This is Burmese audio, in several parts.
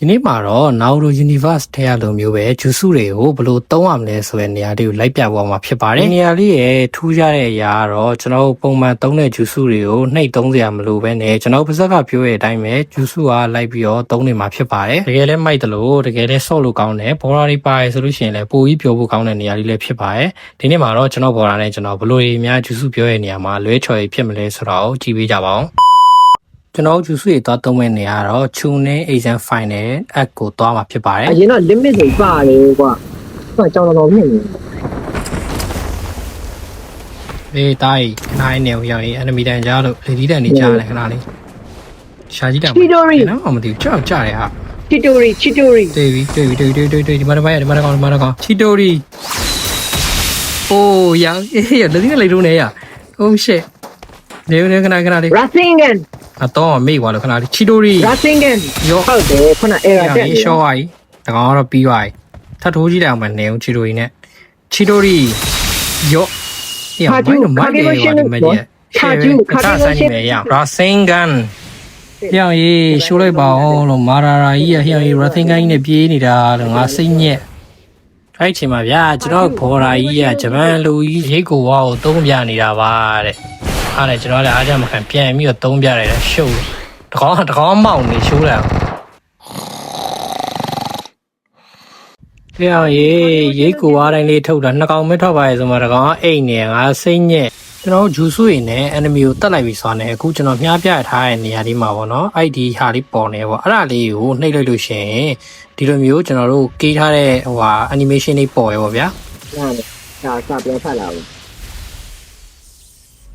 ဒီနေ့မှာတော့ Naruto Universe ထဲရလိုမျိုးပဲဂျူစုတွေကိုဘယ်လိုသုံးရမလဲဆိုတဲ့နေရာလေးကိုလိုက်ပြသွားမှာဖြစ်ပါတယ်။နေရာလေးရဲ့ထူးခြားတဲ့အရာကတော့ကျွန်တော်ပုံမှန်သုံးတဲ့ဂျူစုတွေကိုနှိပ်သုံးစရာမလိုပဲနဲ့ကျွန်တော်ပါဇက်ကပြောတဲ့အတိုင်းပဲဂျူစုကလိုက်ပြီးတော့သုံးနေမှာဖြစ်ပါတယ်။တကယ်လည်းမိုက်တယ်လို့တကယ်လည်းဆော့လို့ကောင်းတယ်ဘော်ရာတွေပါရဆိုလို့ရှိရင်လည်းပိုပြီးပြောဖို့ကောင်းတဲ့နေရာလေးလည်းဖြစ်ပါတယ်။ဒီနေ့မှာတော့ကျွန်တော်ဘော်ရာနဲ့ကျွန်တော်ဘယ်လိုတွေများဂျူစုပြောတဲ့နေရာမှာလွဲချော်ရဖြစ်မလဲဆိုတော့ကြည့်ပေးကြပါဦး။ကျွန်တော်ဂျူစုတွေသွားသုံးမဲ့နေရာတော့ Tune Agent Final App ကိုသွားမှာဖြစ်ပါတယ်အရင်တော့ limit တွေပါတယ်ကွာဟိုကြောင်တော်ဖြစ်နေအေးတိုင်းခဏလေးနေရောက်ရင် enemy တန်ကြားလို့လေဒီတန်နေကြားတယ်ခဏလေးရှာကြီးတောင်နော်မသိဘူးကြောက်ကြတယ်ဟာ ချီတိုရီတွေ့ပြီဒီမှာတော့ဒီမှာတော့ချီတိုရီအိုးရလေဒီကလေထုံးနေရ oh shit နေခဏလေး Rasengan အတော့မေ့သွားလို့ခဏလေးချီတိုရီ Rasengan ရောဟုတ်တယ်ခုန error တက်နေရှော့သွားပြီတကောင်ကတော့ပြီးသွားပြီထပ်ထိုးကြည့်တယ်အောင်မနေဘူးချီတိုရီနဲ့ချီတိုရီရောခါကျူခါကေလိုရှင်းလို့ခါကျူဆိုင်နေရ Rasengan ဟျောင်းရေးရှိုးလိုက်ပါအောင်လို့မာရာရာကြီးဟျောင်းရေး Rasengan ကြီးနဲ့ပြေးနေတာလို့ငါစိတ်ညက်အဲ့ချိန်မှာဗျာကျွန်တော်ဘော်ရာကြီးကဂျပန်လူကြီးရိတ်ကိုဝါကိုသုံးပြနေတာပါတဲ့အားနဲ့ကျွန်တော်လည်းအားကြမခံပြန်ပြီးတော့သုံးပြရတယ်ရှုပ်တကောင်းမောင်နေရှိုးတယ်ပြောင်းရိတ်ကိုဝါတိုင်းလေးထုတ်တာနှစ်ကောင်မဲထွက်ပါရဲ့ဆိုမှတကောင်အိတ်နေငါစိတ်ညက်ကျွန်တော်ဂျူဆွေနဲ့ enemy ကိုတက်လိုက်ပြီးဆိုတော့အခုကျွန်တော်မြားပြထားတဲ့နေရာလေးမှာပေါ့နော်အဲ့ဒီဟာလေးပေါ်နေပေါ့အဲ့ဒါလေးကိုနှိပ်လိုက်လို့ရှိရင်ဒီလိုမျိုးကျွန်တော်တို့ကေးထားတဲ့animation လေးပေါ်ရပေါ့ဗျာနားလေဒါစပြောဖတ်လာဘူး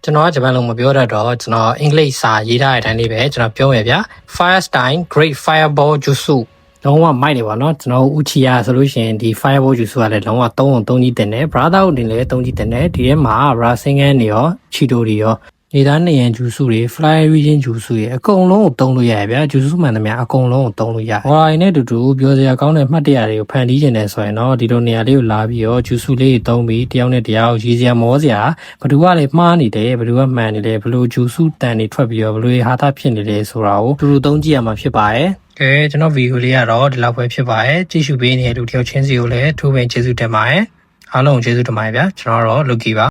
ကျွန်တော်ကဂျပန်လုံးမပြောတတ်တော့ကျွန်တော်အင်္ဂလိပ်စာရေးထားတဲ့အတိုင်းလေးပဲကျွန်တော်ပြောမယ်ဗျာ Firestein Great Fireball Jutsu လုံးဝမိုက်တယ်ပါเนาะကျွန်တော်ဥချီယာဆိုလို့ရှိရင်ဒီ Fireball Jutsu ကလည်းလုံးဝ3အောင်3ကြီးတင်တယ် Brother တို့တင်လည်း3ကြီးတင်တယ်ဒီထဲမှာ Rasengan တွေရော Chito တွေရောနေသားနေရန်ဂျူစုတွေ Fly Region ဂျူစုတွေအကုန်လုံးကိုသုံးလို့ရရဗျာဂျူစုမှန်သမျှအကုန်လုံးကိုသုံးလို့ရဟိုင်းနဲ့တူတူပြောစရာကောင်းတဲ့မှတ်တရတွေကိုဖန်တီးနေတယ်ဆိုရင်တော့ဒီလိုနေရာလေးကိုလာပြီးတော့ဂျူစုလေးတွေသုံးပြီးတယောက်နဲ့တယောက်ရေးစရာမောစရာဘယ်သူကလည်းမှားနေတယ်ဘယ်သူကမှန်နေတယ်ဘယ်လိုဂျူစုတန်တွေထွက်ပြီးတော့ဘယ်လိုဟာတာဖြစ်နေလဲဆိုတာကိုတူတူသုံးကြည့်ရမှာဖြစ်ပါတယ်ကဲကျွန်တော်ဗီဒီယိုလေးကတော့ဒီလောက်ပဲဖြစ်ပါတယ်ကြည့်ရှုပေးနေတဲ့လူတယောက်ချင်းစီကိုလည်းထိုးပင်ကျေးဇူးတင်ပါတယ်အားလုံးကျေးဇူးတင်ပါတယ်ဗျာကျွန်တော်တော့ Lucky ပါ